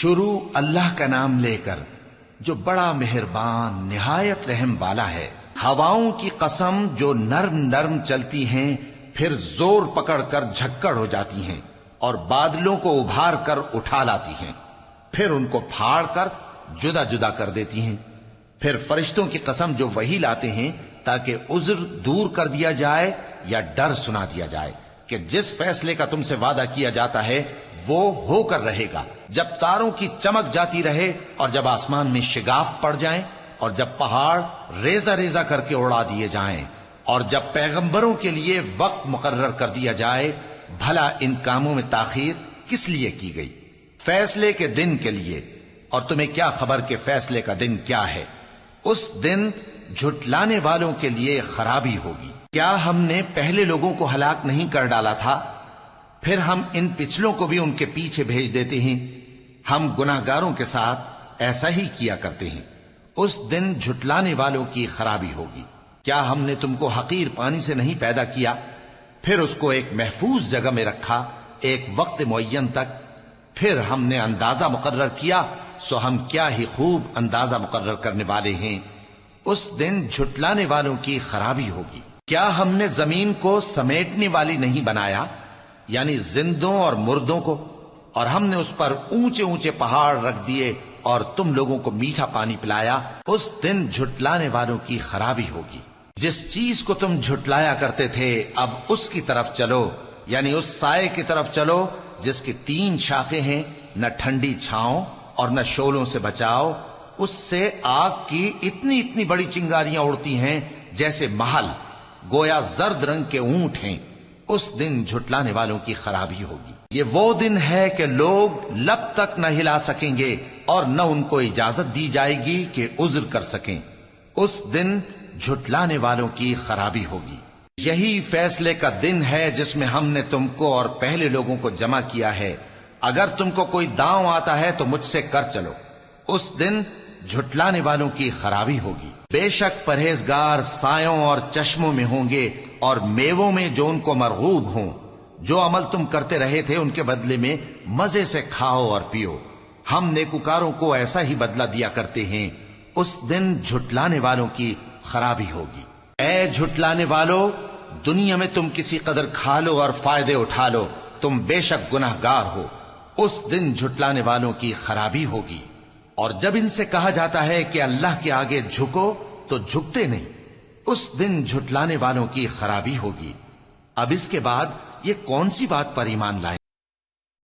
شروع اللہ کا نام لے کر جو بڑا مہربان نہایت رحم والا ہے۔ ہواؤں کی قسم جو نرم نرم چلتی ہیں پھر زور پکڑ کر جھکڑ ہو جاتی ہیں اور بادلوں کو ابھار کر اٹھا لاتی ہیں، پھر ان کو پھاڑ کر جدا جدا کر دیتی ہیں۔ پھر فرشتوں کی قسم جو وحی لاتے ہیں تاکہ عذر دور کر دیا جائے یا ڈر سنا دیا جائے کہ جس فیصلے کا تم سے وعدہ کیا جاتا ہے وہ ہو کر رہے گا، جب تاروں کی چمک جاتی رہے اور جب آسمان میں شگاف پڑ جائیں اور جب پہاڑ ریزہ ریزہ کر کے اڑا دیے جائیں اور جب پیغمبروں کے لیے وقت مقرر کر دیا جائے۔ بھلا ان کاموں میں تاخیر کس لیے کی گئی؟ فیصلے کے دن کے لیے، اور تمہیں کیا خبر کہ فیصلے کا دن کیا ہے؟ اس دن جھٹلانے والوں کے لیے خرابی ہوگی۔ کیا ہم نے پہلے لوگوں کو ہلاک نہیں کر ڈالا تھا؟ پھر ہم ان پچھلوں کو بھی ان کے پیچھے بھیج دیتے ہیں۔ ہم گناہگاروں کے ساتھ ایسا ہی کیا کرتے ہیں۔ اس دن جھٹلانے والوں کی خرابی ہوگی۔ کیا ہم نے تم کو حقیر پانی سے نہیں پیدا کیا، پھر اس کو ایک محفوظ جگہ میں رکھا ایک وقت معین تک، پھر ہم نے اندازہ مقرر کیا، سو ہم کیا ہی خوب اندازہ مقرر کرنے والے ہیں۔ اس دن جھٹلانے والوں کی خرابی ہوگی۔ کیا ہم نے زمین کو سمیٹنے والی نہیں بنایا، یعنی زندوں اور مردوں کو، اور ہم نے اس پر اونچے اونچے پہاڑ رکھ دیے اور تم لوگوں کو میٹھا پانی پلایا۔ اس دن جھٹلانے والوں کی خرابی ہوگی۔ جس چیز کو تم جھٹلایا کرتے تھے اب اس کی طرف چلو، یعنی اس سائے کی طرف چلو جس کی 3 شاخیں ہیں، نہ ٹھنڈی چھاؤں اور نہ شولوں سے بچاؤ۔ اس سے آگ کی اتنی اتنی بڑی چنگاریاں اڑتی ہیں جیسے محل، گویا زرد رنگ کے اونٹ ہیں۔ اس دن جھٹلانے والوں کی خرابی ہوگی۔ یہ وہ دن ہے کہ لوگ لب تک نہ ہلا سکیں گے اور نہ ان کو اجازت دی جائے گی کہ عذر کر سکیں۔ اس دن جھٹلانے والوں کی خرابی ہوگی۔ یہی فیصلے کا دن ہے جس میں ہم نے تم کو اور پہلے لوگوں کو جمع کیا ہے۔ اگر تم کو کوئی داؤں آتا ہے تو مجھ سے کر چلو۔ اس دن جھٹلانے والوں کی خرابی ہوگی۔ بے شک پرہیزگار سایوں اور چشموں میں ہوں گے اور میووں میں جو ان کو مرغوب ہوں۔ جو عمل تم کرتے رہے تھے ان کے بدلے میں مزے سے کھاؤ اور پیو۔ ہم نیکوکاروں کو ایسا ہی بدلہ دیا کرتے ہیں۔ اس دن جھٹلانے والوں کی خرابی ہوگی۔ اے جھٹلانے والو، دنیا میں تم کسی قدر کھا لو اور فائدے اٹھا لو، تم بے شک گناہگار ہو۔ اس دن جھٹلانے والوں کی خرابی ہوگی۔ اور جب ان سے کہا جاتا ہے کہ اللہ کے آگے جھکو تو جھکتے نہیں۔ اس دن جھٹلانے والوں کی خرابی ہوگی۔ اب اس کے بعد یہ کون سی بات پر ایمان لائیں؟